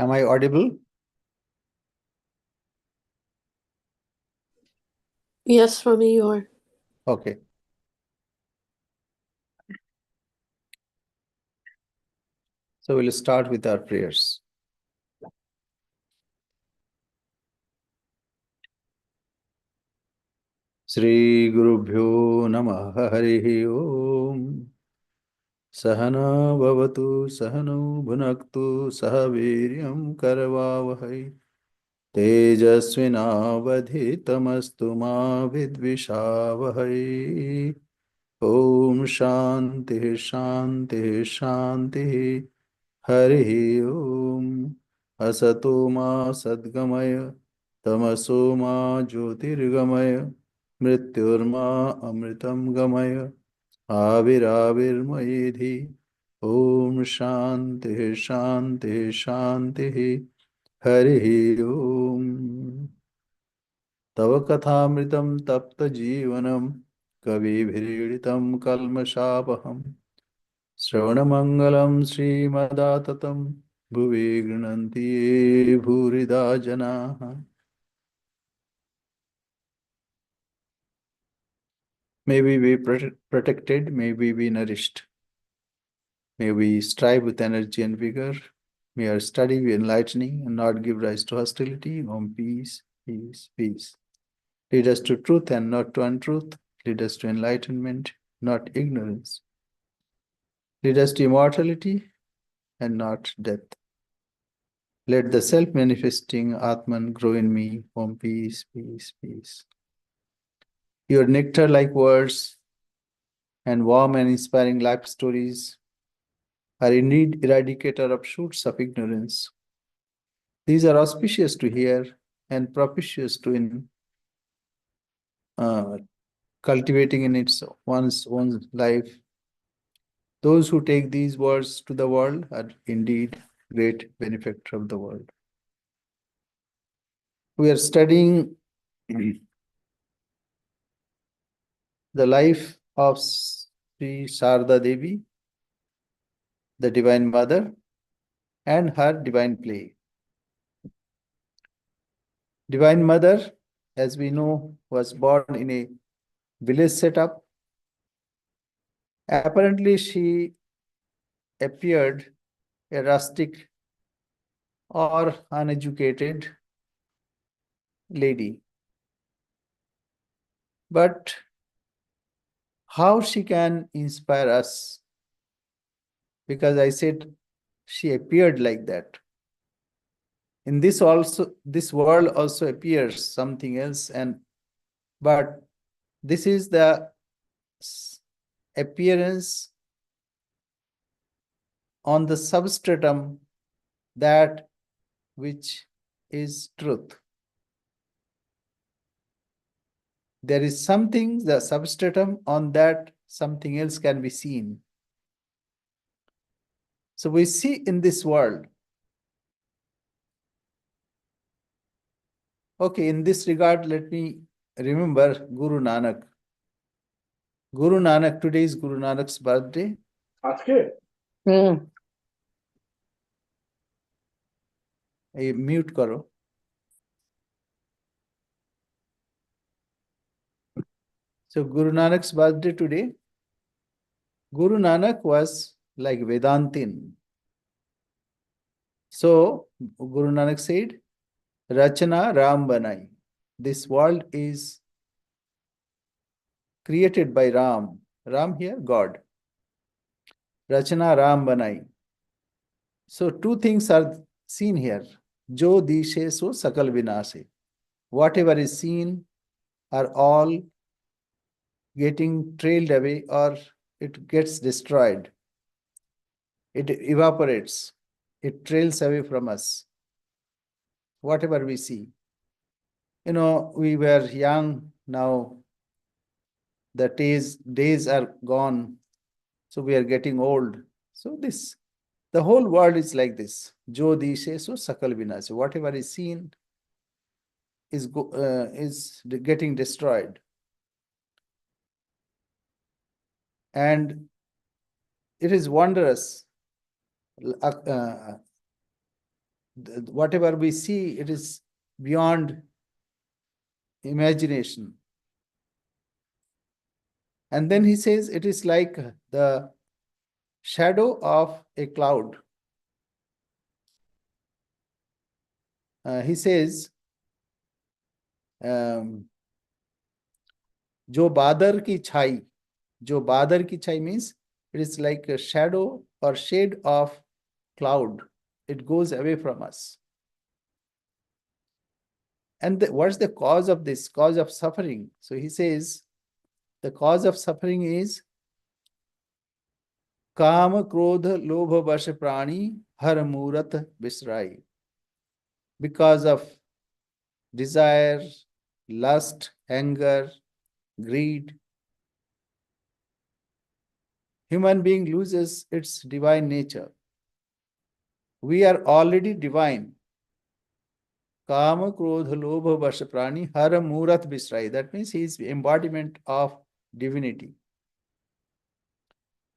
Am I audible? Yes, Swami, you are. Okay. So we'll start with our prayers. Shri Gurubhyo Namah Harihi Om. Sahana Bhavatu Sahano Bhunaktu Sahaviryam Karavavahai. Tejasvinavadhitamastu ma vidvishavahai. Om Shanti Shanti Shanti. Harihi Om. Asato ma Sadgamaya. Tamaso ma Jyotirgamaya. Mrityurma Amritam Gamaya. Avirāvirmayedhi. Om Shanti Shanti Shanti. Harihi Om. Tava kathamritam tapta jivanam. Kavibhiriditam kalmashapaham. Sravanamangalam Srimadatatam. Bhuvi gृणन्ति ये भूरिदा janaha. May we be protected, may we be nourished. May we strive with energy and vigor. May our study be enlightening and not give rise to hostility. Om peace, peace, peace. Lead us to truth and not to untruth. Lead us to enlightenment, not ignorance. Lead us to immortality and not death. Let the self-manifesting Atman grow in me. Om peace, peace, peace. Your nectar-like words and warm and inspiring life stories are indeed eradicator of shoots of ignorance. These are auspicious to hear and propitious to cultivating in one's own life. Those who take these words to the world are indeed great benefactor of the world. We are studying the life of Sri Sarada Devi, the Divine Mother, and her divine play. Divine Mother, as we know, was born in a village setup. Apparently, she appeared a rustic or uneducated lady. But how she can inspire us? Because I said she appeared like that. In this world also appears something else, but this is the appearance on the substratum that which is truth. There is something, the substratum on that something else can be seen. So we see in this world. Okay, in this regard, let me remember Guru Nanak. Guru Nanak, today is Guru Nanak's birthday. Mute karo. So Guru Nanak's birthday today. Guru Nanak was like Vedantin. So Guru Nanak said, Rachana Ram Banai. This world is created by Ram. Ram here, God. Rachana Ram Banai. So two things are seen here. Jo dishe so sakal vinase. Whatever is seen are all getting trailed away or it gets destroyed. It evaporates. It trails away from us. Whatever we see. You know, we were young, now the days are gone, so we are getting old. So the whole world is like this. Jo dishe so sakal vinase. Whatever is seen is getting destroyed. And it is wondrous. whatever we see, it is beyond imagination. And then he says it is like the shadow of a cloud. He says, जो बादर की छाई, जो बादर की छाई means it is like a shadow or shade of cloud. It goes away from us. And what's the cause of this? Cause of suffering. So he says the cause of suffering is काम क्रोध लोभ वश प्राणी हर मूरत बिसराई. Because of desire, lust, anger, greed, human being loses its divine nature. We are already divine. Kama, Krodha, Lobha, Vasha, Prani, Hara, Murat, Bisrai. That means he is embodiment of divinity.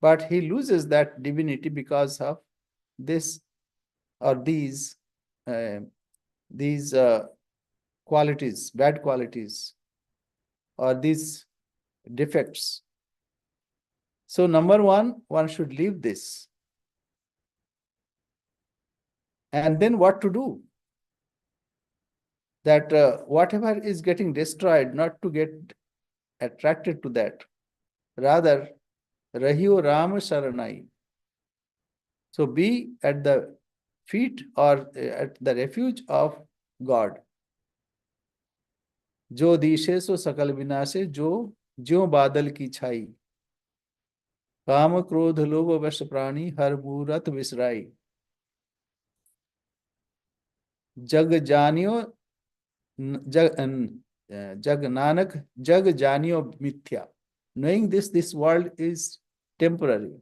But he loses that divinity because of this or these qualities, bad qualities, or these defects. So number one should leave this. And then what to do? That whatever is getting destroyed, not to get attracted to that. Rather, Rahiyo Rama Saranai. So be at the feet or at the refuge of God. जो दिशे सो सकल विनाशे, जो ज्यों बादल की छाई. काम क्रोध लोभ वश प्राणी हर मूरत विसराई. जग जानियो जग नानक जग जानियो मिथ्या. Knowing this world is temporary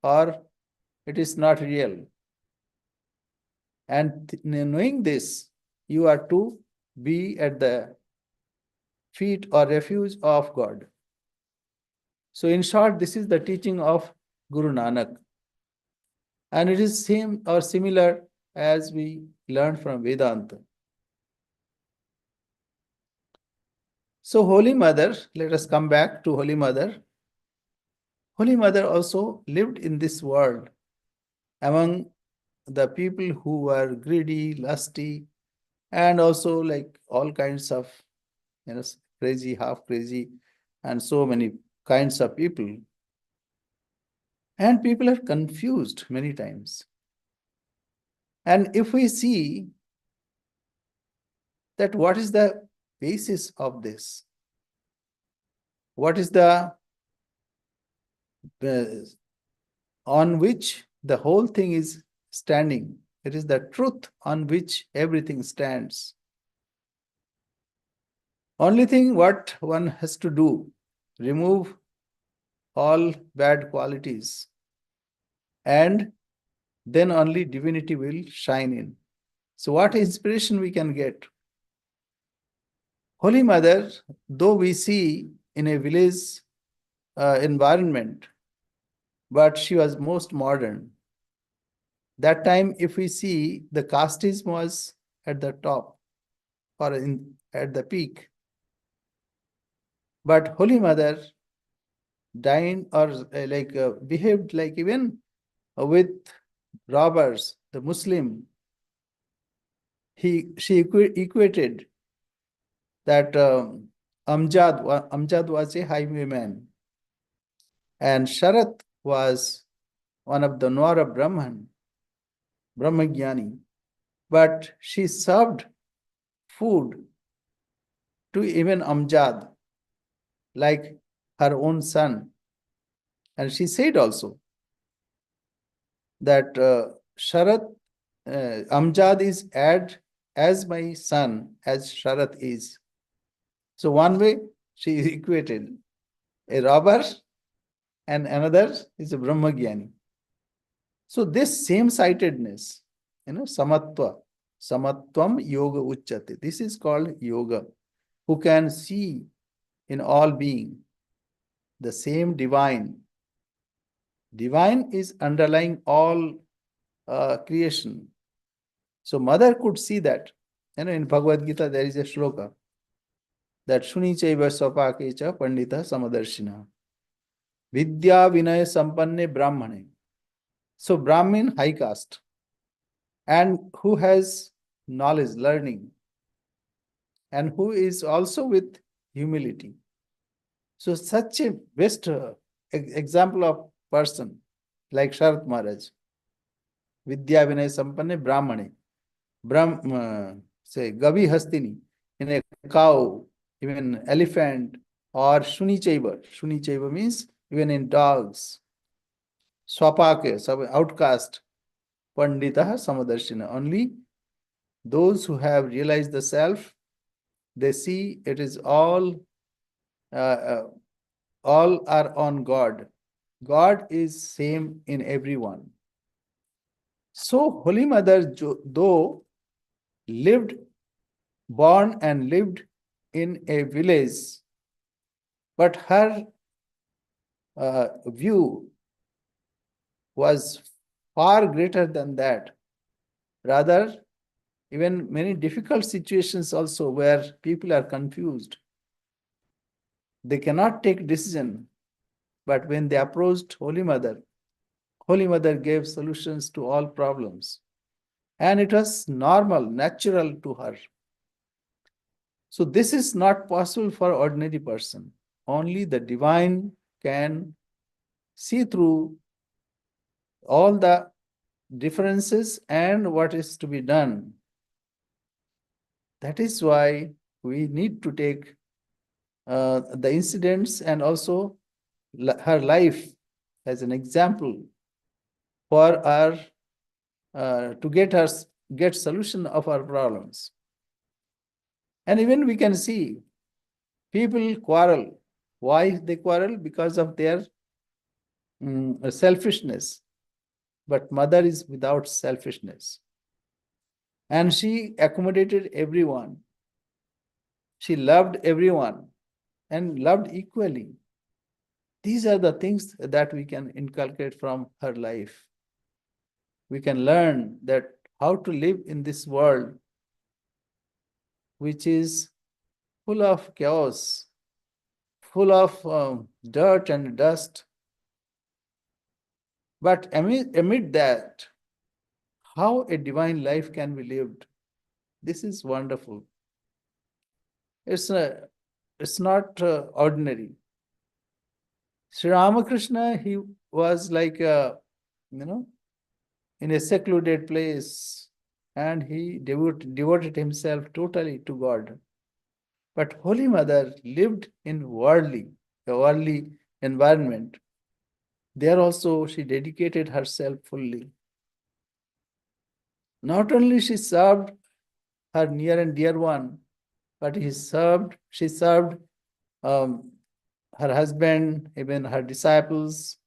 or it is not real. And knowing this, you are to be at the feet or refuge of God. So in short, this is the teaching of Guru Nanak. And it is same or similar as we learned from Vedanta. So Holy Mother, let us come back to Holy Mother. Holy Mother also lived in this world among the people who were greedy, lusty, and also like all kinds of, crazy, half crazy, and so many kinds of people. And people are confused many times. And if we see that what is the basis of this, what is the on which the whole thing is standing, it is the truth on which everything stands. Only thing what one has to do, remove all bad qualities, and then only divinity will shine in. So what inspiration we can get? Holy Mother, though we see in a village environment, but she was most modern. That time, if we see, the casteism was at the top or at the peak. But Holy Mother dined or behaved like even with robbers, the Muslim. She equated that Amjad was a highwayman, and Sharat was one of the Nwara Brahmagyani. But she served food to even Amjad, like her own son. And she said also that Sharat, Amjad is as my son as Sharat is. So one way she is equated a robber and another is a Brahmagyani. So this same-sightedness, samatvam yoga uchyate. This is called yoga, who can see in all being the same divine. Divine is underlying all creation. So mother could see that. In Bhagavad Gita, there is a shloka that Shuni chaiva swapake cha pandita samadarshina. Vidya vinaya sampanne brahmane. So Brahmin, high caste, and who has knowledge, learning, and who is also with humility. So such a best example of person like Sharat Maharaj, Vidya Vinay Sampanne Brahmane, say Gavi Hastini, in a cow, even elephant, or Shuni Chaiva. Shuni Chaiva means even in dogs, Swapake, outcast, Panditaha Samadarshina. Only those who have realized the self, they see it is all are on God. God is same in everyone. So Holy Mother, though born and lived in a village, but her view was far greater than that. Rather, even many difficult situations also where people are confused. They cannot take decision. But when they approached Holy Mother gave solutions to all problems. And it was normal, natural to her. So this is not possible for ordinary person. Only the divine can see through all the differences and what is to be done. That is why we need to take the incidents and also her life as an example for our to get solution of our problems. And even we can see people quarrel. Why they quarrel? Because of their selfishness. But mother is without selfishness. And she accommodated everyone. She loved everyone and loved equally. These are the things that we can inculcate from her life. We can learn that how to live in this world which is full of chaos, full of dirt and dust. But amid that, how a divine life can be lived. This is wonderful. It's not ordinary. Sri Ramakrishna, he was like in a secluded place, and he devoted himself totally to God. But Holy Mother lived in a worldly environment. There also she dedicated herself fully. Not only she served her near and dear one, but she served her husband, even her disciples,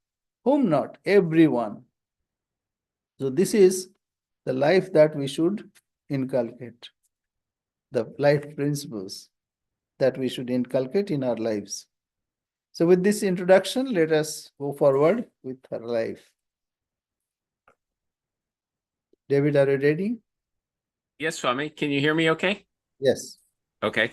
whom not, everyone. So this is the life that we should inculcate, the life principles that we should inculcate in our lives. So with this introduction, let us go forward with her life. David, are you ready? Yes, Swami. Can you hear me okay? Yes. Okay.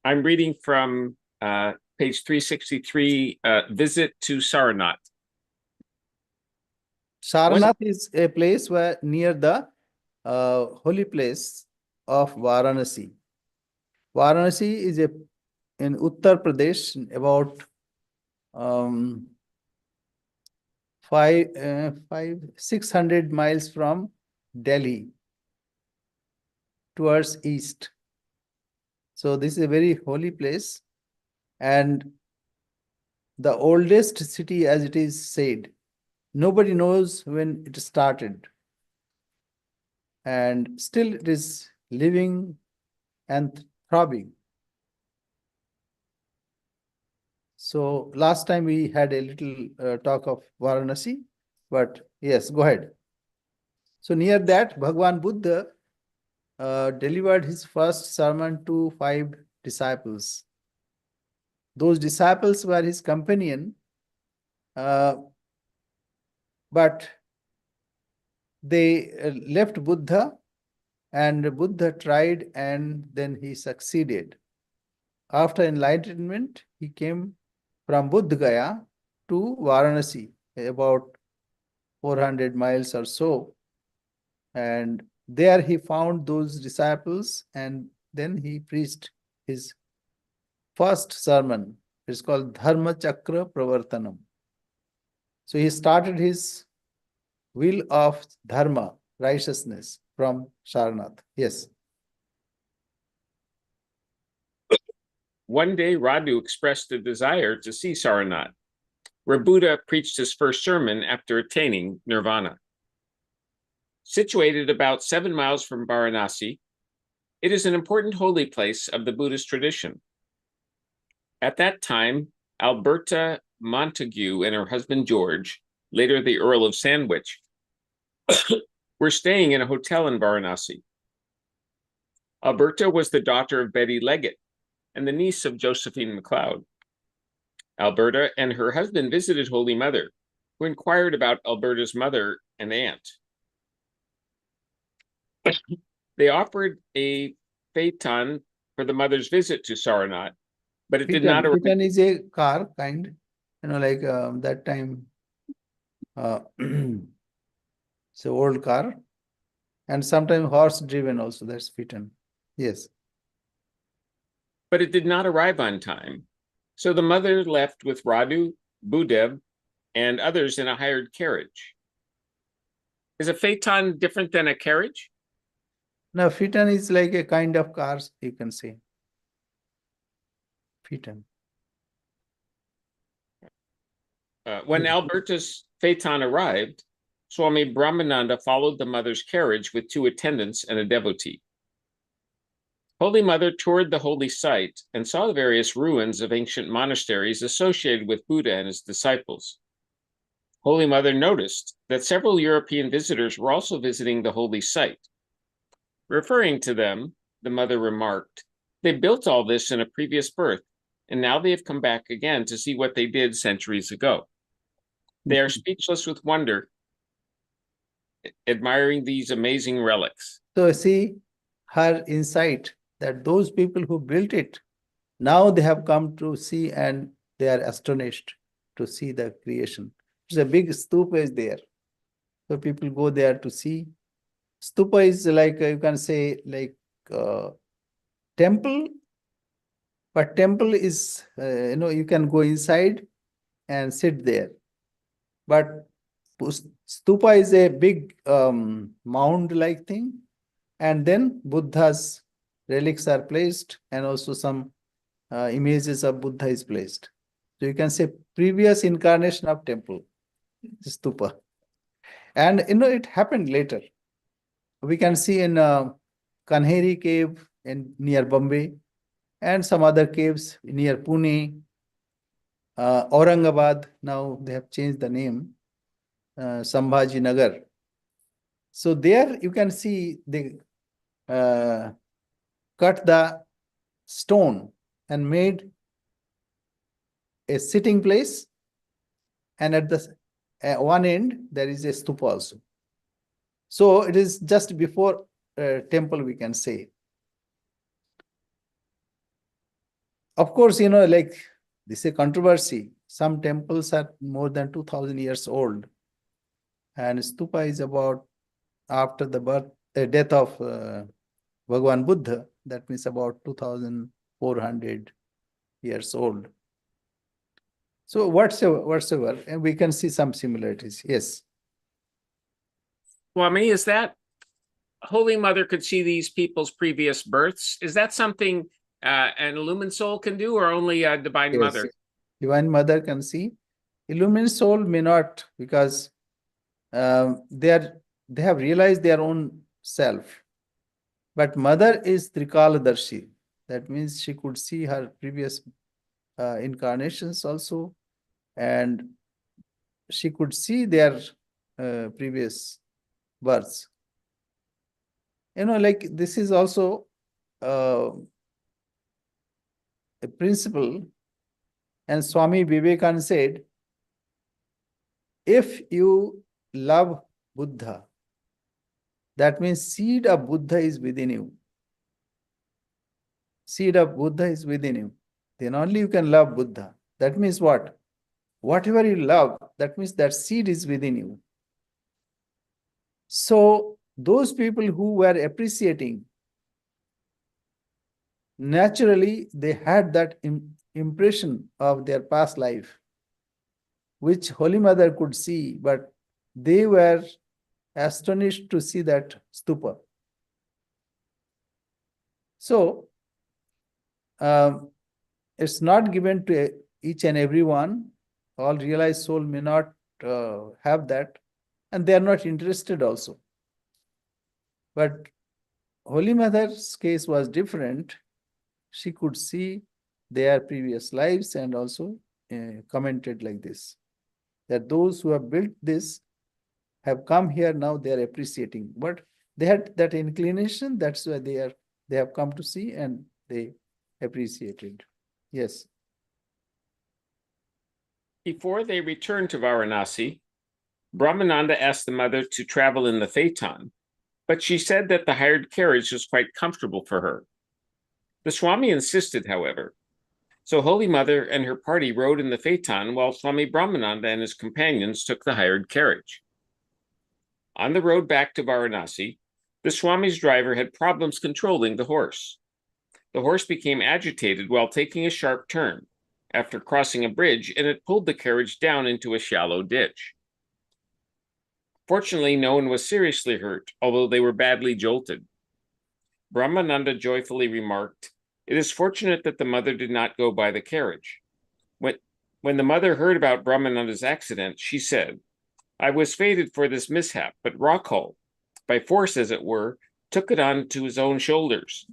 I'm reading from page 363, Visit to Saranath. Saranath is a place where near the holy place of Varanasi. Varanasi is in Uttar Pradesh, about 600 miles from Delhi towards east. So this is a very holy place and the oldest city, as it is said. Nobody knows when it started. And still it is living and throbbing. So last time we had a little talk of Varanasi, but yes, go ahead. So near that, Bhagwan Buddha delivered his first sermon to 5 disciples. Those disciples were his companion, but they left Buddha, and Buddha tried, and then he succeeded. After enlightenment, he came from Bodh Gaya to Varanasi, about 400 miles or so. And there he found those disciples, and then he preached his first sermon. It's called Dharma Chakra Pravartanam. So he started his wheel of dharma, righteousness, from Sarnath. Yes. One day, Radu expressed a desire to see Saranath, where Buddha preached his first sermon after attaining nirvana. Situated about 7 miles from Varanasi, it is an important holy place of the Buddhist tradition. At that time, Alberta Montague and her husband George, later the Earl of Sandwich, were staying in a hotel in Varanasi. Alberta was the daughter of Betty Leggett and the niece of Josephine MacLeod. Alberta and her husband visited Holy Mother, who inquired about Alberta's mother and aunt. They offered a phaeton for the mother's visit to Saranath, but it did not arrive. Phaeton is a car kind, like that time, it's an old car, and sometimes horse driven also, that's phaeton. Yes. But it did not arrive on time. So the mother left with Radu, Budev, and others in a hired carriage. Is a phaeton different than a carriage? Now, phaeton is like a kind of cars, you can say. Phaeton. When Alberta's phaeton arrived, Swami Brahmananda followed the mother's carriage with 2 attendants and a devotee. Holy Mother toured the holy site and saw the various ruins of ancient monasteries associated with Buddha and his disciples. Holy Mother noticed that several European visitors were also visiting the holy site. Referring to them, the mother remarked, "They built all this in a previous birth, and now they have come back again to see what they did centuries ago." They are speechless with wonder, admiring these amazing relics. So see her insight that those people who built it, now they have come to see, and they are astonished to see the creation. It's a big stupa is there. So people go there to see. Stupa is like, you can say, like temple, but temple is, you can go inside and sit there. But stupa is a big mound-like thing, and then Buddha's relics are placed, and also some images of Buddha is placed. So you can say previous incarnation of temple, stupa. And it happened later. We can see in Kanheri cave near Bombay, and some other caves near Pune, Aurangabad. Now they have changed the name, Sambhaji Nagar. So there you can see they cut the stone and made a sitting place, and at the one end there is a stupa also. So it is just before temple, we can say. Of course, like this is a controversy. Some temples are more than 2000 years old, and stupa is about after the death of Bhagwan Buddha. That means about 2400 years old. So whatsoever, and we can see some similarities. Yes. Swami, is that Holy Mother could see these people's previous births? Is that something an illumined soul can do, or only a Divine Yes. Mother? Divine Mother can see. Illumined soul may not, because they have realized their own self. But Mother is Trikaladarshi. That means she could see her previous incarnations also, and she could see their previous births. Like this is also a principle. And Swami Vivekananda said, if you love Buddha, That means seed of Buddha is within you. Seed of Buddha is within you. Then only you can love Buddha. That means what? Whatever you love, that means that seed is within you. So those people who were appreciating, naturally they had that impression of their past life, which Holy Mother could see, but they were astonished to see that stupa. So it's not given to each and every one. All realized soul may not have that, and they are not interested also. But Holy Mother's case was different. She could see their previous lives and also commented like this, that those who have built this have come here, now they are appreciating. But they had that inclination, that's why they have come to see and they appreciated. Yes. Before they returned to Varanasi, Brahmananda asked the mother to travel in the phaeton, but she said that the hired carriage was quite comfortable for her. The Swami insisted, however. So Holy Mother and her party rode in the phaeton while Swami Brahmananda and his companions took the hired carriage. On the road back to Varanasi, the Swami's driver had problems controlling the horse. The horse became agitated while taking a sharp turn after crossing a bridge, and it pulled the carriage down into a shallow ditch. Fortunately, no one was seriously hurt, although they were badly jolted. Brahmananda joyfully remarked, "It is fortunate that the mother did not go by the carriage." When the mother heard about Brahmananda's accident, she said, "I was fated for this mishap, but Rakhal, by force as it were, took it on to his own shoulders.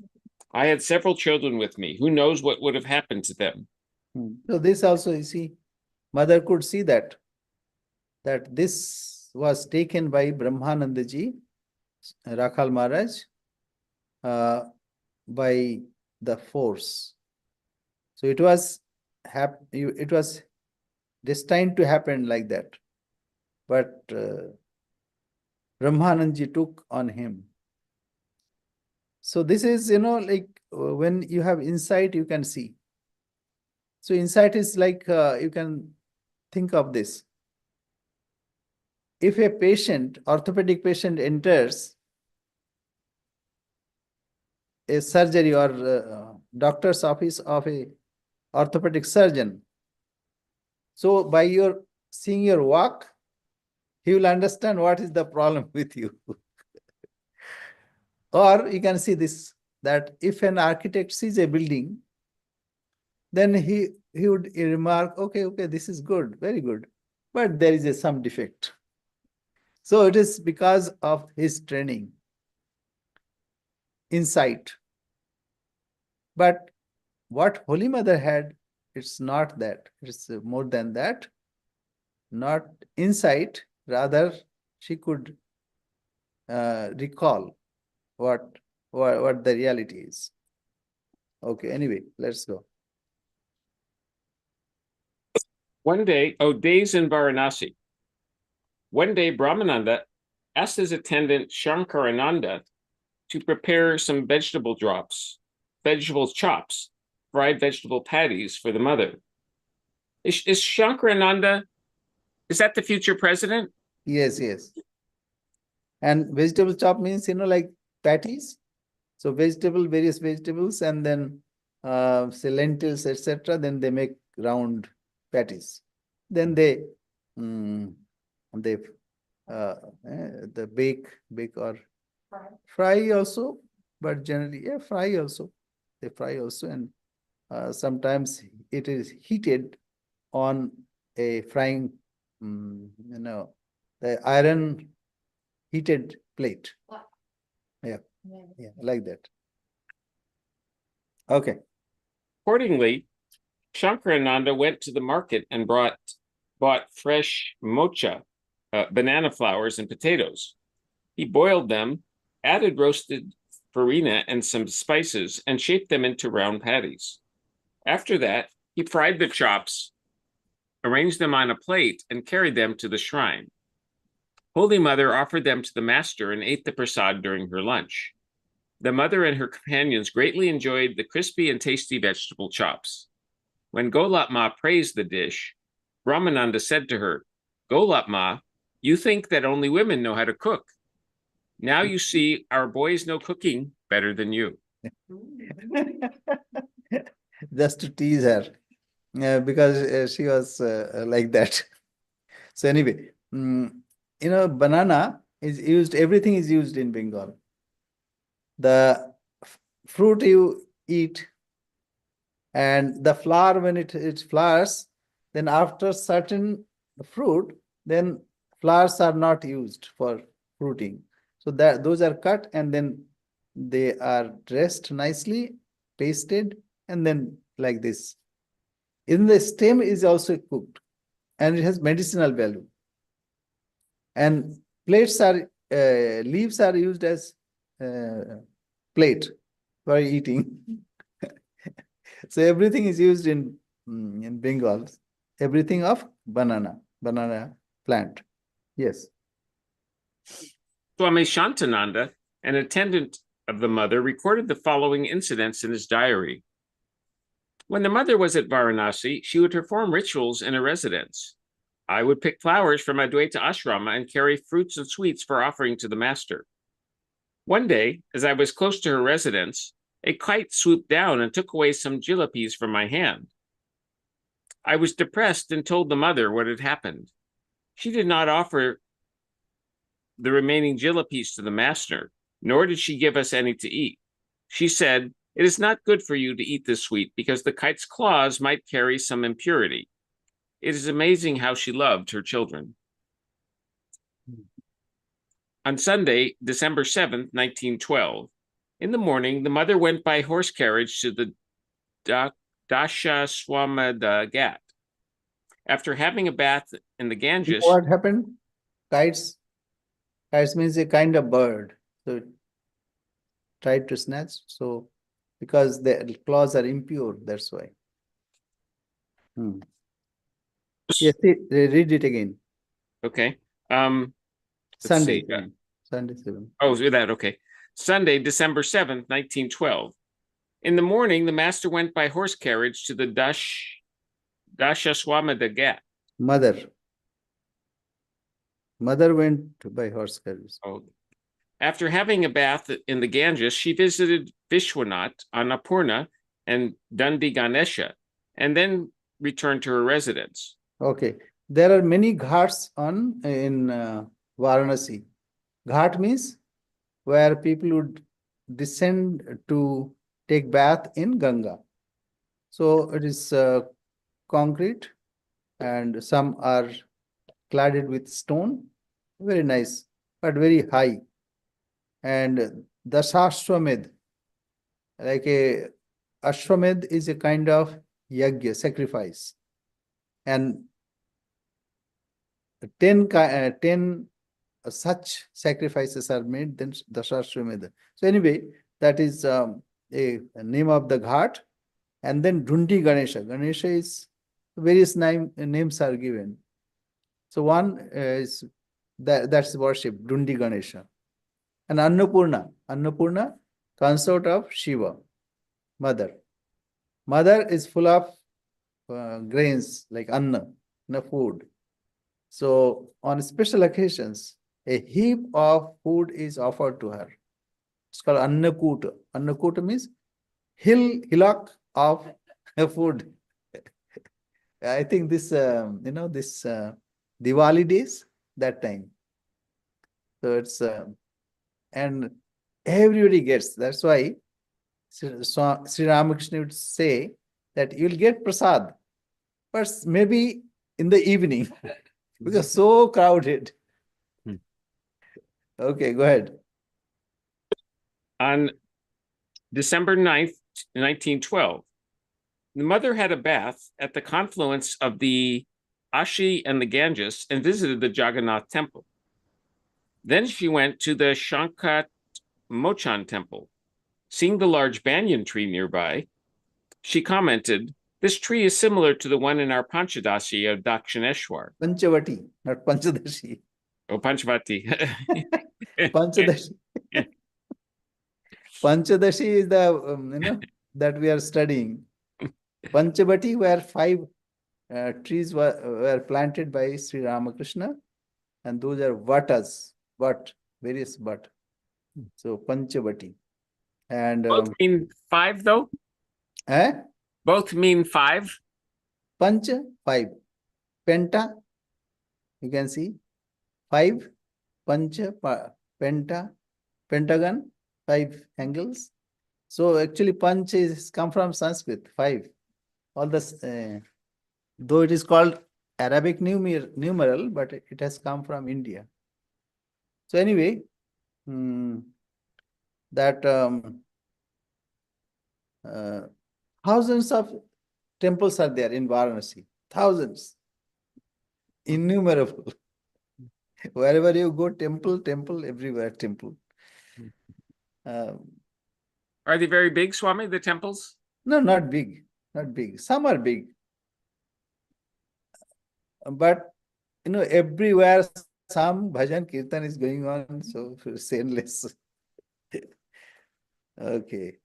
I had several children with me. Who knows what would have happened to them?" So this also, you see, Mother could see that this was taken by Brahmanandaji, Rakhal Maharaj, by the force. So it was destined to happen like that. But Brahmanandaji took on him. So this is, like when you have insight, you can see. So insight is like, you can think of this. If a patient, orthopedic patient, enters a surgery or doctor's office of a orthopedic surgeon, so by seeing your walk, he will understand what is the problem with you. Or you can see this, that if an architect sees a building, then he would remark, okay, this is good, very good, but there is some defect. So it is because of his training, insight. But what Holy Mother had, it's not that. It's more than that. Not insight, rather she could recall what the reality is. Okay, anyway, let's go. Days in Varanasi. One day, Brahmananda asked his attendant Shankarananda to prepare some vegetable chops, fried vegetable patties for the mother. Is Shankarananda, is that the future president? Yes. And vegetable chop means, like patties. So various vegetables, and then say lentils, etc. Then they make round patties. Then they bake or fry also, but generally, fry also. They fry also, and sometimes it is heated on a frying, the iron heated plate. Yeah, like that. Okay. Accordingly, Shankarananda went to the market and bought fresh mocha, banana flowers, and potatoes. He boiled them, added roasted farina and some spices, and shaped them into round patties. After that, he fried the chops, arranged them on a plate, and carried them to the shrine. Holy Mother offered them to the master and ate the prasad during her lunch. The mother and her companions greatly enjoyed the crispy and tasty vegetable chops. When Golat Ma praised the dish, Brahmananda said to her, Golat Ma, you think that only women know how to cook. Now you see our boys know cooking better than you. Just to tease her, because she was like that. So anyway, banana is used, everything is used in Bengal. The fruit you eat and the flower, when it flowers, then after certain fruit, then flowers are not used for fruiting. So that those are cut and then they are dressed nicely, pasted, and then like this. In the stem is also cooked and it has medicinal value. And leaves are used as plate for eating. So everything is used in Bengal. Everything of banana plant. Yes. Swami Shantananda, an attendant of the mother, recorded the following incidents in his diary. When the mother was at Varanasi, she would perform rituals in a residence. I would pick flowers from Advaita Ashrama and carry fruits and sweets for offering to the master. One day, as I was close to her residence, a kite swooped down and took away some jalepees from my hand. I was depressed and told the mother what had happened. She did not offer the remaining jalepees to the master, nor did she give us any to eat. She said, it is not good for you to eat this sweet because the kite's claws might carry some impurity. It is amazing how she loved her children. On Sunday, December 7th, 1912, in the morning, the mother went by horse carriage to the Dashaswamedha Ghat. After having a bath in the Ganges... What happened? Kites means a kind of bird. So it tried to snatch. So because the claws are impure, that's why. Yes, read it again. Okay. Sunday. See. Sunday 7. Oh, that, okay. Sunday, December 7th, 1912. In the morning, the master went by horse carriage to the Dashaswamedha Ghat. Mother went by horse carriage. Oh. After having a bath in the Ganges, she visited Vishwanath, Annapurna, and Dandi Ganesha, and then returned to her residence. Okay. There are many ghats in Varanasi. Ghat means where people would descend to take bath in Ganga. So it is concrete and some are cladded with stone. Very nice, but very high. And the Ashwamedh, like a Ashwamedh is a kind of yagya, sacrifice. And 10 such sacrifices are made, then Dashashwamedha. So anyway, that is a name of the ghat. And then Dhundi Ganesha. Ganesha is various names are given. So one is that's worship, Dhundi Ganesha. And Annapurna, consort of Shiva, mother. Mother is full of grains like anna, food. So on special occasions, a heap of food is offered to her. It's called Annakuta. Annakuta means hillock of food. I think this, this Diwali days, that time. So it's, and everybody gets, that's why Sri Ramakrishna would say that you'll get prasad, but maybe in the evening, because so crowded. Okay, go ahead. On December 9th, 1912, the mother had a bath at the confluence of the Ashi and the Ganges and visited the Jagannath temple. Then she went to the Shankat Mochan temple. Seeing the large banyan tree nearby, she commented, this tree is similar to the one in our Panchadashi of Dakshineshwar. Panchavati, not Panchadashi. Oh, Panchavati. Panchadashi. Panchadashi is the, that we are studying. Panchavati, where 5 trees were planted by Sri Ramakrishna, and those are vatas, various vat. So Panchavati. And Both mean 5, though? eh? Both mean 5? Pancha, 5. Penta, you can see 5. Pancha, penta, pentagon, 5 angles. So actually Panch is come from Sanskrit, 5. All this, though it is called Arabic numeral, but it has come from India. So anyway, that thousands of temples are there in Varanasi. Thousands. Innumerable. Wherever you go, temple, everywhere temple. Are they very big, Swami, the temples? No, not big. Not big. Some are big. But, everywhere some bhajan kirtan is going on, so it's endless. Okay.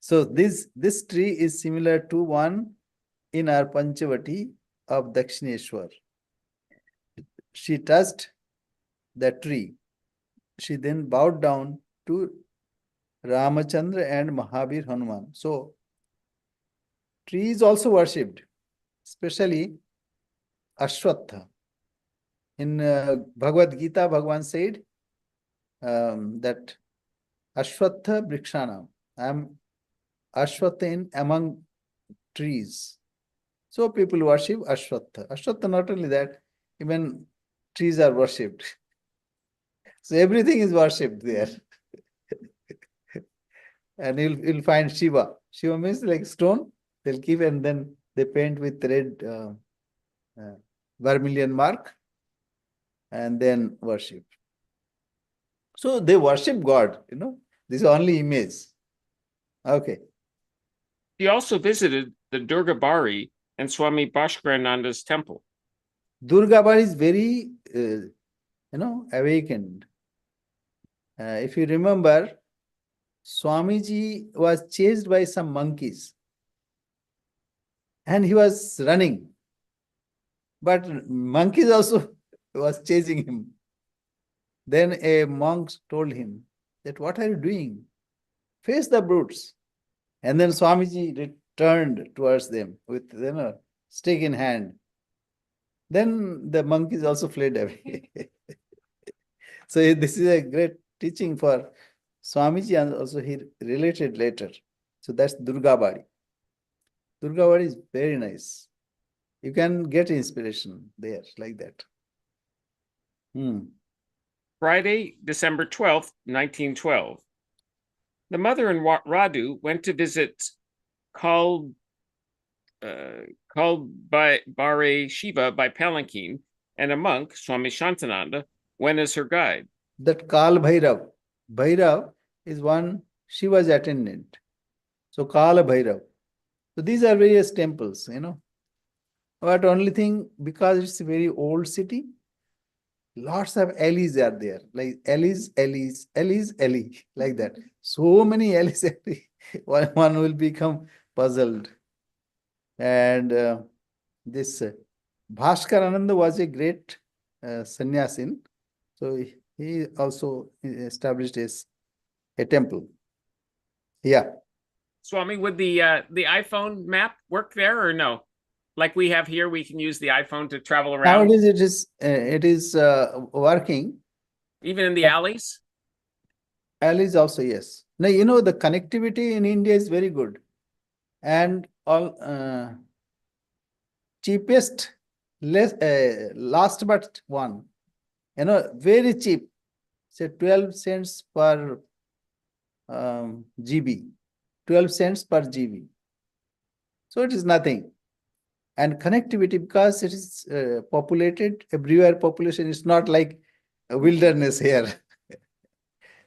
So this tree is similar to one in our Panchavati of Dakshineshwar. She touched the tree. She then bowed down to Ramachandra and Mahavir Hanuman. So tree is also worshipped, especially Ashwatha. In Bhagavad Gita, Bhagavan said that Ashwatha Brikshanam. I am Ashwatha in among trees. So people worship Ashwatha. Ashwatha, not only that, even trees are worshipped. So everything is worshipped there. And you'll find Shiva. Shiva means like stone, they'll keep and then they paint with red vermilion mark and then worship. So they worship God, This is only image. Okay. He also visited the Durga Bari and Swami Bhaskarananda's temple. Durga Bari is very, awakened. If you remember, Swamiji was chased by some monkeys and he was running. But monkeys also was chasing him. Then a monk told him that, what are you doing? Face the brutes. And then Swamiji returned towards them with stick in hand. Then the monkeys also fled away. So this is a great teaching for Swamiji, and also he related later. So that's Durga Bari. Durga Bari is very nice. You can get inspiration there like that. Friday, December 12th, 1912. The mother and Radu went to visit called by Bare Shiva by Palanquin, and a monk, Swami Shantananda, went as her guide. That Kal Bhairav. Bhairav is one Shiva's attendant. So Kala Bhairav. So these are various temples, But only thing, because it's a very old city, lots of alleys are there, like alleys, like that. So many alleys, one will become puzzled. And this Bhaskarananda was a great sannyasin. So he also established a temple. Yeah. Swami, would the iPhone map work there or no? Like we have here, we can use the iPhone to travel around. Nowadays it is working. Even in the alleys? Alleys also, yes. Now, the connectivity in India is very good. And all cheapest, last but one, very cheap, say 12 cents per GB, 12 cents per GB. So it is nothing. And connectivity, because it is populated, everywhere population is not like a wilderness here.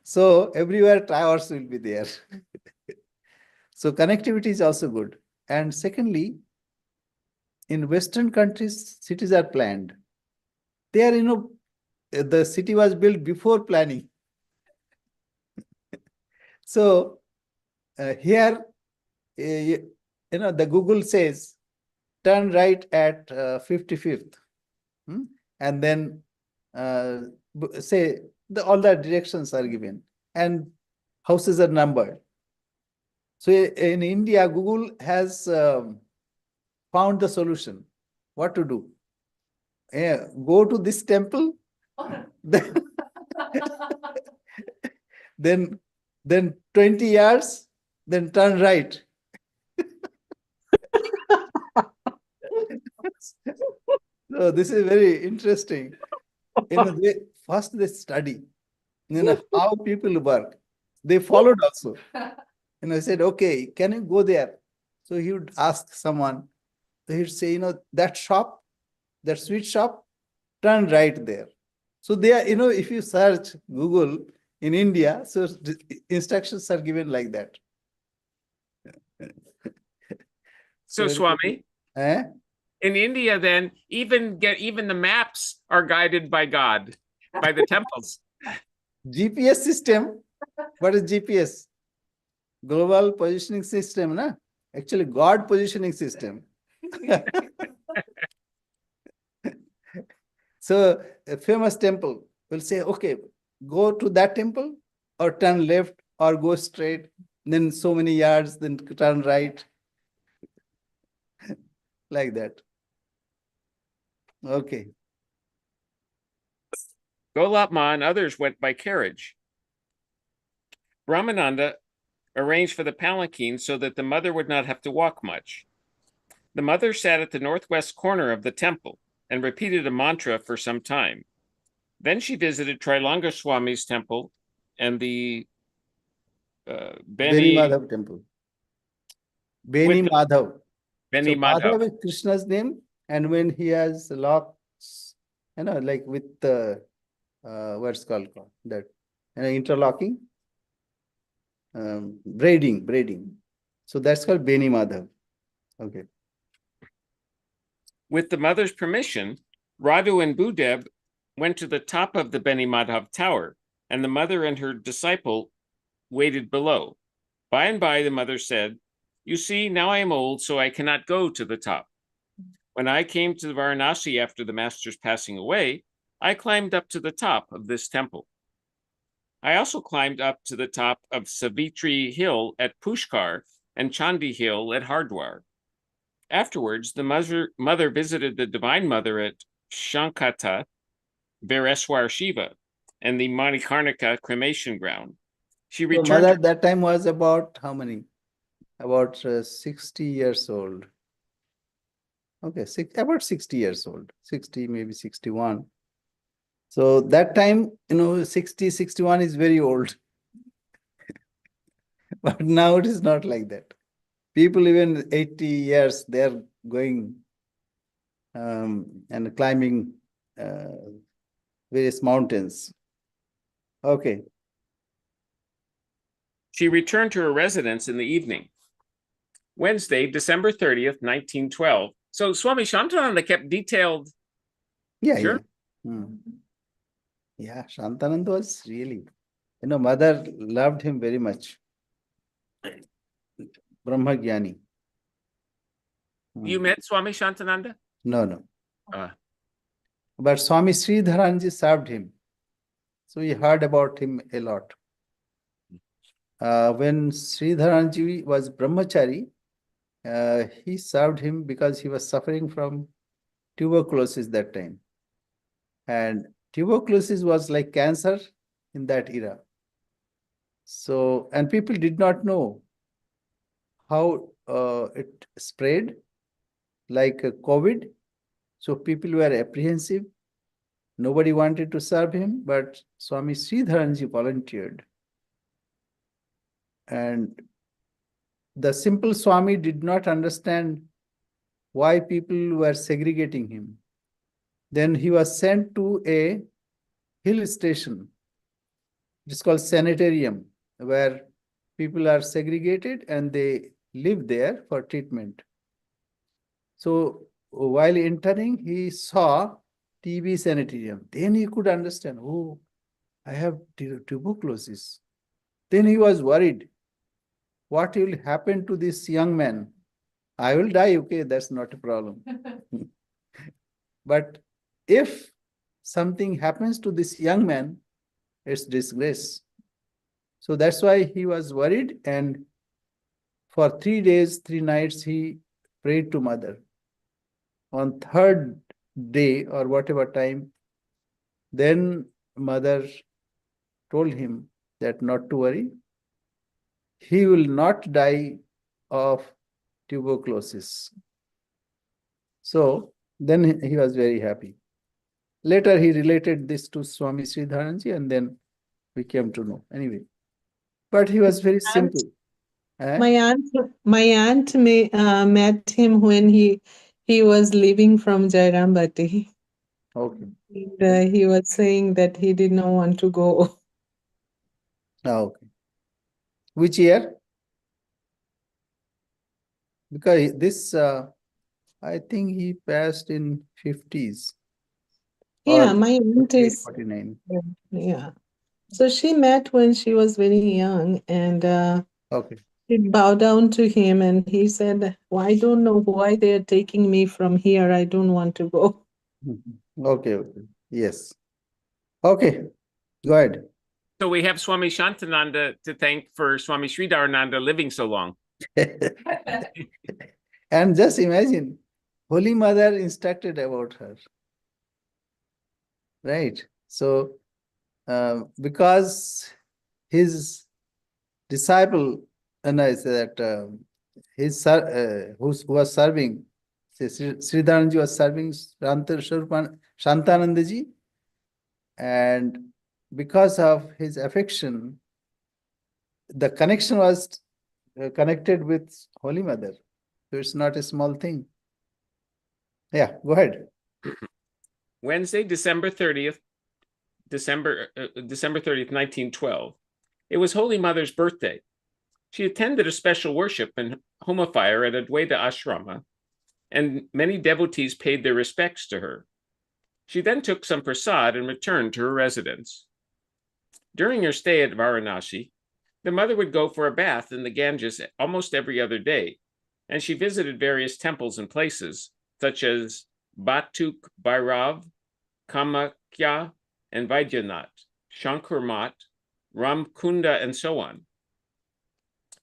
So everywhere towers will be there. So connectivity is also good. And secondly, in Western countries, cities are planned. They are, the city was built before planning. So here, the Google says, turn right at 55th. And then say all the directions are given and houses are numbered. So in India, Google has found the solution. What to do? Go to this temple, then 20 yards, then turn right. So this is very interesting. First they study, how people work. They followed also. I said, okay, can you go there? So he would ask someone. He'd say, that shop, that sweet shop, turn right there. So they are, if you search Google in India, so instructions are given like that. So Swami, in India, then even the maps are guided by God, by the temples. GPS system. What is GPS? Global positioning system, na? Actually, God positioning system. So a famous temple will say, okay, go to that temple or turn left or go straight, then so many yards, then turn right. Like that. Okay. Golapma and others went by carriage. Brahmananda arranged for the palanquin so that the mother would not have to walk much. The mother sat at the northwest corner of the temple and repeated a mantra for some time. Then she visited Trilanga Swami's temple and the Beni Madhav temple. Beni Madhav. Beni So Madhav. Madhav is Krishna's name, and when he has locks, like with the what's called that, interlocking, braiding. So that's called Beni Madhav. Okay. With the mother's permission, Radhu and Budeb went to the top of the Beni Madhav tower, and the mother and her disciple waited below. By and by, the mother said, "You see, now I am old, so I cannot go to the top. When I came to Varanasi after the master's passing away, I climbed up to the top of this temple. I also climbed up to the top of Savitri Hill at Pushkar and Chandi Hill at Hardwar. Afterwards, the mother visited the Divine Mother at Shankata, Vereswar Shiva, and the Manikarnika cremation ground. She returned. So mother at that time was about how many? About 60 years old. Okay, about 60 years old. 60, maybe 61. So that time, 60, 61 is very old. But now it is not like that. People even 80 years, they're going and climbing various mountains. Okay. She returned to her residence in the evening. Wednesday, December 30th, 1912. So Swami Shantananda kept detailed. Yeah. Yeah, Shantananda was really, mother loved him very much. Brahma Jnani. You met Swami Shantananda? No. But Swami Sridharanji served him. So we heard about him a lot. When Sridharanji was brahmachari, he served him because he was suffering from tuberculosis that time. And tuberculosis was like cancer in that era. So, and people did not know how it spread, like COVID. So people were apprehensive. Nobody wanted to serve him, but Swami Sridharanji volunteered. And the simple Swami did not understand why people were segregating him. Then he was sent to a hill station. It's called sanitarium, where people are segregated and they live there for treatment. So while entering, he saw TB sanitarium. Then he could understand, oh, I have tuberculosis. Then he was worried. What will happen to this young man? I will die, okay, that's not a problem. But if something happens to this young man, it's disgrace. So that's why he was worried, and for 3 days, 3 nights, he prayed to Mother. On third day or whatever time, then Mother told him that not to worry. He will not die of tuberculosis. So then he was very happy. Later he related this to Swami Sridharanji, and then we came to know. Anyway, but he was very simple. My aunt met him when he was leaving from Jairambati. Okay. And he was saying that he did not want to go. Okay. Which year? Because this, I think he passed in 50s. Yeah, my aunt is 49. yeah. So she met when she was very young, and Okay. she bowed down to him, and he said, well, I don't know why they are taking me from here. I don't want to go. Okay, okay. Yes. Okay. Go ahead. So we have Swami Shantananda to thank for Swami Sridharananda living so long. And just imagine, Holy Mother instructed about her. Right? So, because his disciple, and I say that who was serving, Sridharanji was serving Shantanandaji, and because of his affection, the connection was connected with Holy Mother. So it's not a small thing. Yeah, go ahead. Wednesday, December 30th, 1912. It was Holy Mother's birthday. She attended a special worship and homa fire at Advaita Ashrama, and many devotees paid their respects to her. She then took some prasad and returned to her residence. During her stay at Varanasi, the mother would go for a bath in the Ganges almost every other day, and she visited various temples and places, such as Batuk Bhairav, Kamakya, and Vaidyanath, Shankarmat, Ramkunda, and so on.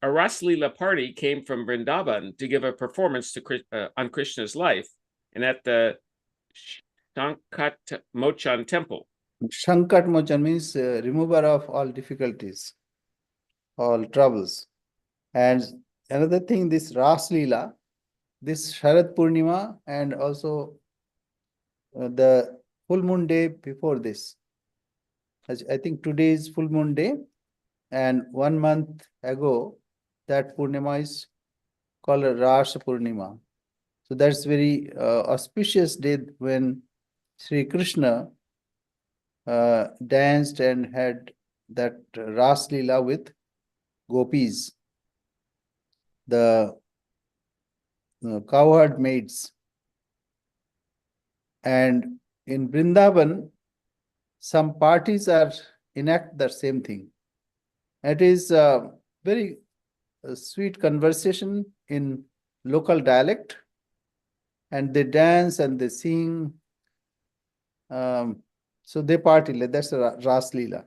A Raslila party came from Vrindavan to give a performance on Krishna's life, and at the Shankat Mochan temple. Shankat Mochan means remover of all difficulties, all troubles. And another thing, this Ras Leela, this Sharad Purnima, and also the full moon day before this. I think today is full moon day, and 1 month ago, that Purnima is called a Ras Purnima. So that's very auspicious day when Sri Krishna danced and had that Ras Leela with gopis, the cowherd maids. And in Vrindavan, some parties enact the same thing. It is a very sweet conversation in local dialect, and they dance and they sing. So they party. That's a Ras Leela.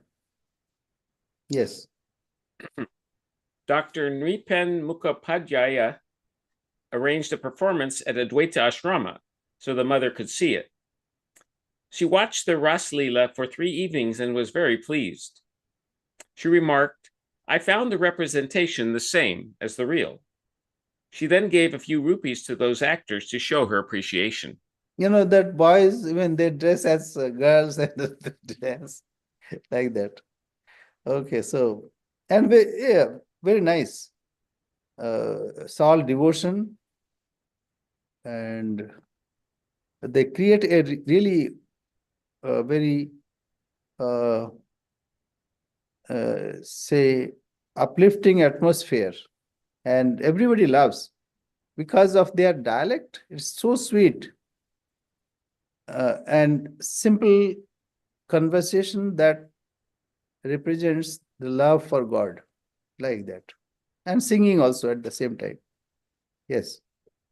Yes. Dr. Nripen Mukhopadhyaya arranged a performance at Advaita Ashrama so the mother could see it. She watched the Ras Leela for 3 evenings and was very pleased. She remarked, I found the representation the same as the real. She then gave a few rupees to those actors to show her appreciation. You know that boys, when they dress as girls and they dance like that. Okay, so, and very nice. It's all devotion, and they create a really very, say, uplifting atmosphere, and everybody loves because of their dialect. It's so sweet. and simple conversation that represents the love for God, like that. And singing also at the same time. Yes.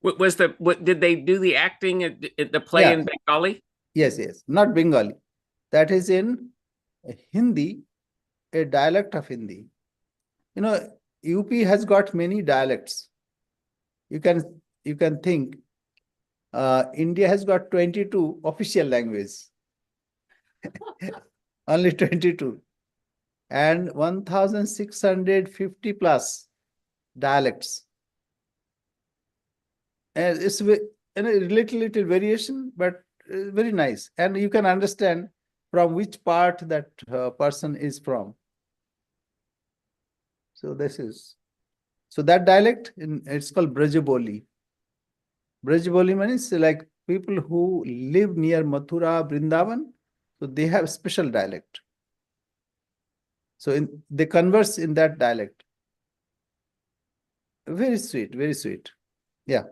What did they do the acting at the play Yeah. in Bengali? Yes, yes. Not Bengali. That is in Hindi, a dialect of Hindi. You know, UP has got many dialects. You can think India has got 22 official languages. Only 22. And 1,650 plus dialects. And it's a little variation, but very nice. And you can understand from which part that person is from. So that dialect, it's called Brajaboli. Brajaboli means like people who live near Mathura, Vrindavan, so they have special dialect. So they converse in that dialect. Very sweet, very sweet. Yeah.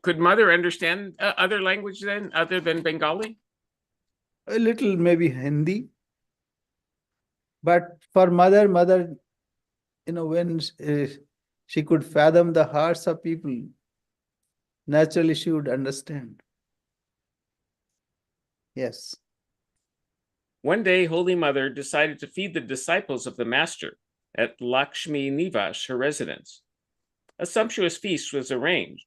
Could mother understand other language then, other than Bengali? A little maybe Hindi. But for mother, when she could fathom the hearts of people, naturally she would understand. Yes. One day, Holy Mother decided to feed the disciples of the Master at Lakshmi Nivas, her residence. A sumptuous feast was arranged,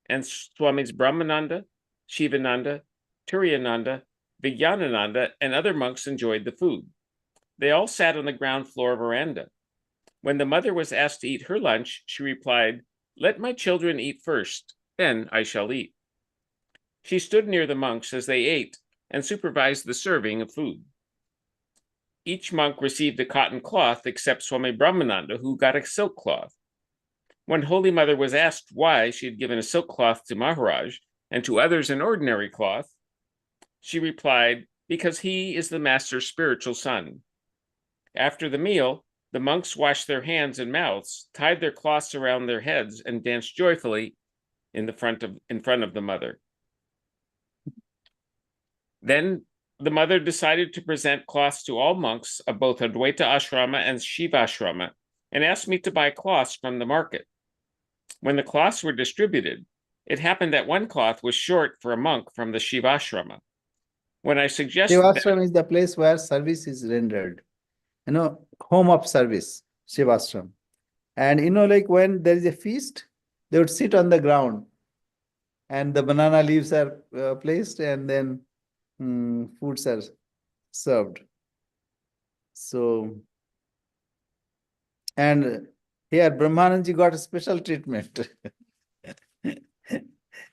and Swamis Brahmananda, Shivananda, Turiyananda, Vijnanananda, and other monks enjoyed the food. They all sat on the ground floor veranda. When the mother was asked to eat her lunch, she replied, "Let my children eat first, then I shall eat." She stood near the monks as they ate and supervised the serving of food. Each monk received a cotton cloth except Swami Brahmananda, who got a silk cloth. When Holy Mother was asked why she had given a silk cloth to Maharaj and to others an ordinary cloth, she replied, "Because he is the Master's spiritual son." After the meal, the monks washed their hands and mouths, tied their cloths around their heads, and danced joyfully in front of the mother. Then the mother decided to present cloths to all monks of both Advaita Ashrama and Shiva Ashrama, and asked me to buy cloths from the market. When the cloths were distributed, it happened that one cloth was short for a monk from the Shiva Ashrama. When I suggested Shivashram is the place where service is rendered. Home of service, Shivashram. And like when there is a feast, they would sit on the ground and the banana leaves are placed and then foods are served. So, and here Brahmananji got a special treatment.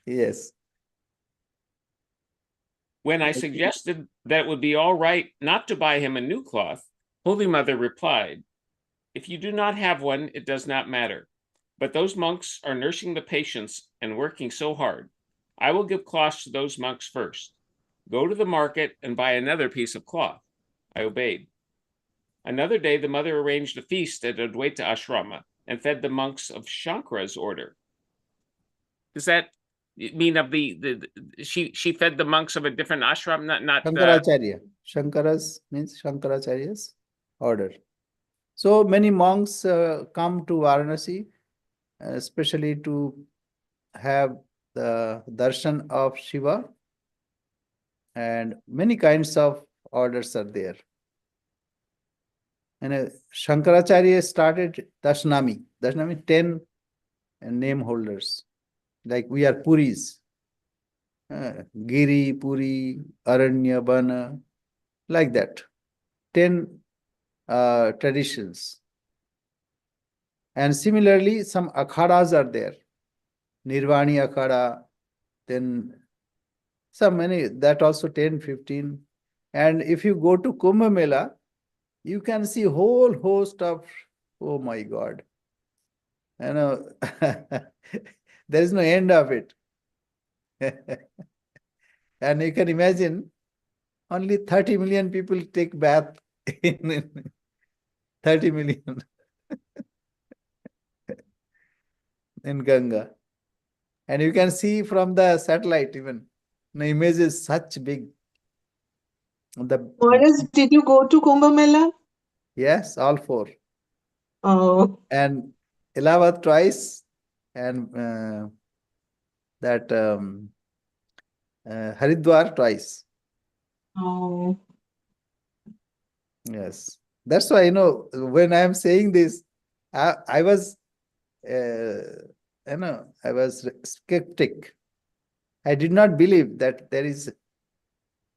Yes. When I suggested that it would be all right not to buy him a new cloth, Holy Mother replied, "If you do not have one, it does not matter. But those monks are nursing the patients and working so hard. I will give cloths to those monks first. Go to the market and buy another piece of cloth." I obeyed. Another day, the mother arranged a feast at Advaita Ashrama and fed the monks of Shankara's order. Does that mean of she fed the monks of a different ashram, not Shankaracharya. Shankara's means Shankaracharya's order. So many monks come to Varanasi, especially to have the darshan of Shiva, and many kinds of orders are there. And Shankaracharya started Dashnami. Dashnami, 10 name holders. Like we are Puris. Giri, Puri, Aranya, Bana, like that. 10 traditions. And similarly, some akhadas are there. Nirvani akhada, then many, that also 10, 15. And if you go to Kumbh Mela, you can see whole host of, oh my God. There is no end of it. And you can imagine only 30 million people take bath in 30 million in Ganga. And you can see from the satellite even The image is such big. Maharaj, did you go to Kumbh Mela? Yes, all four. Oh, And Allahabad twice, and that Haridwar twice. oh. Yes. That's why, when I am saying this, I was, I was skeptic. I did not believe that there is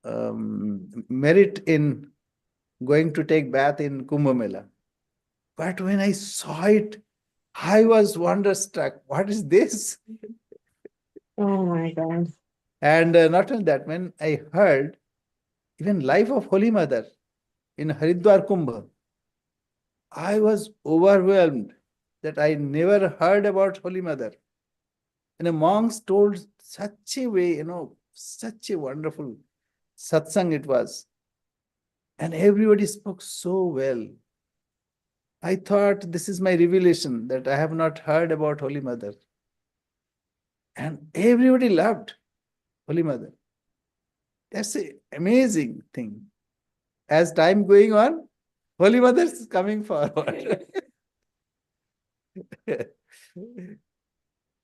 merit in going to take bath in Kumbh Mela. But when I saw it, I was wonderstruck. What is this? Oh my God. And not only that, when I heard even life of Holy Mother in Haridwar Kumbh, I was overwhelmed that I never heard about Holy Mother. And the monks told such a way, such a wonderful satsang it was. And everybody spoke so well. I thought this is my revelation that I have not heard about Holy Mother. And everybody loved Holy Mother. That's an amazing thing. As time going on, Holy Mother is coming forward.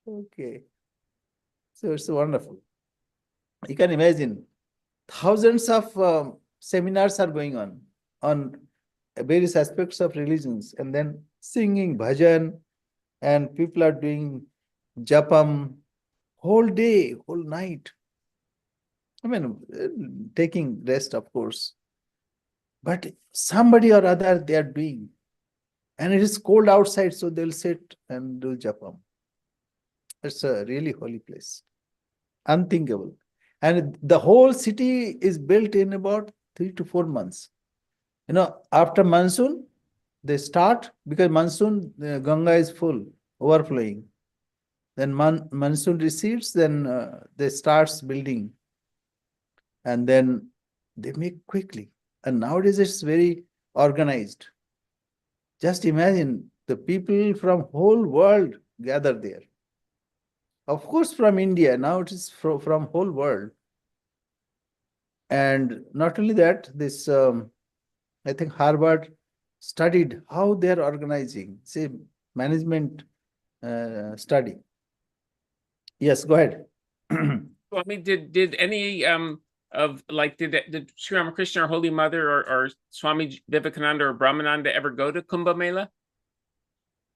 Okay. So it's wonderful. You can imagine thousands of seminars are going on various aspects of religions, and then singing bhajan, and people are doing japam whole day, whole night. I mean, taking rest, of course. But somebody or other they are doing. And it is cold outside, so they'll sit and do japam. It's a really holy place. Unthinkable. And the whole city is built in about 3 to 4 months. After monsoon, they start, because monsoon, Ganga is full, overflowing. Then monsoon recedes, then they starts building. And then they make quickly. And nowadays it's very organized. Just imagine the people from whole world gather there. Of course, from India, now it is from whole world. And not only that, this, I think Harvard studied how they are organizing, say, management study. Yes, go ahead. Swami, did any did Sri Ramakrishna or Holy Mother or Swami Vivekananda or Brahmananda ever go to Kumbh Mela?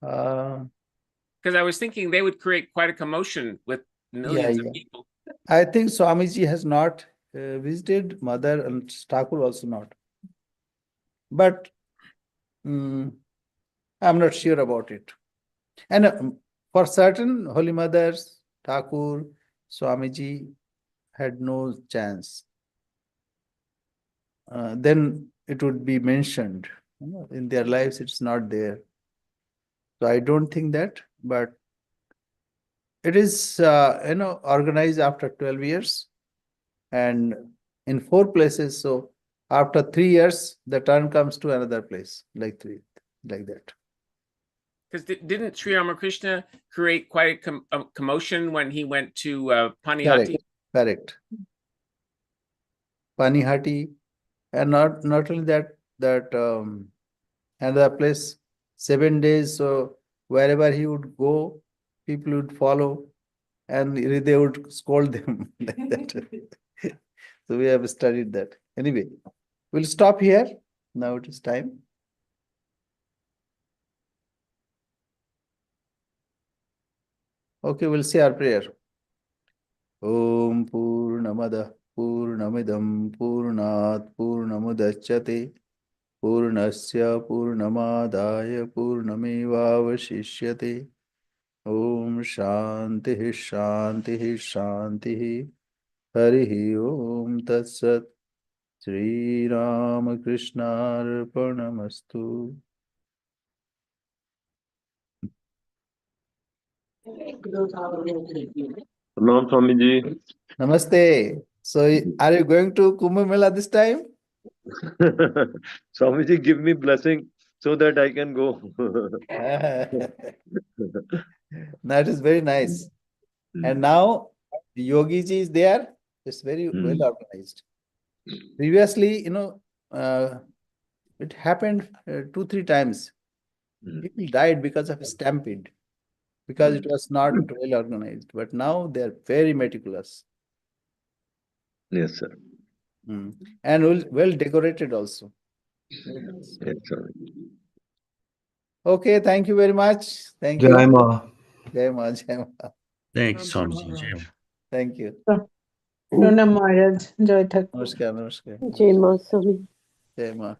Because I was thinking they would create quite a commotion with millions of people. I think Swamiji has not visited, Mother and Thakur also not. But I'm not sure about it. And for certain, Holy Mothers, Thakur, Swamiji had no chance. Then it would be mentioned. In their lives, it's not there. So I don't think that, but it is, organized after 12 years and in 4 places. So after 3 years, the turn comes to another place, like that. Because didn't Sri Ramakrishna create quite a commotion when he went to Panihati? Correct. Panihati, and not only that another place, 7 days. So wherever he would go, people would follow, and they would scold them like that. So we have studied that. Anyway, we'll stop here. Now it is time. Okay, we'll say our prayer. Om Purnamada Purnamidam Purnat Purnamudachyate Purnasya Purnamadaya Purnamevavashishyate. Om Shanti Shanti Shanti. Harihi Om Tat Sat. Sri Ramakrishna Arpanamastu. Pranam Swamiji. Namaste. So, are you going to Kumbh Mela this time? Swamiji, give me blessing so that I can go. That is very nice. And now Yogi ji is there. It's very well organized. Previously, it happened 2-3 times. People died because of stampede, because it was not well organized. But now they are very meticulous. Yes, sir. And well decorated also. Very nice. Yes, sir. Okay, thank you very much. Thank you. Jai Ma. Jai Ma, Jai Ma. Thanks, Swamiji. Jai Ma. Thank you. Pranam Maharaj, Jai Thakur. Namaskar, namaskar. Jai Ma Swami. Jai Ma.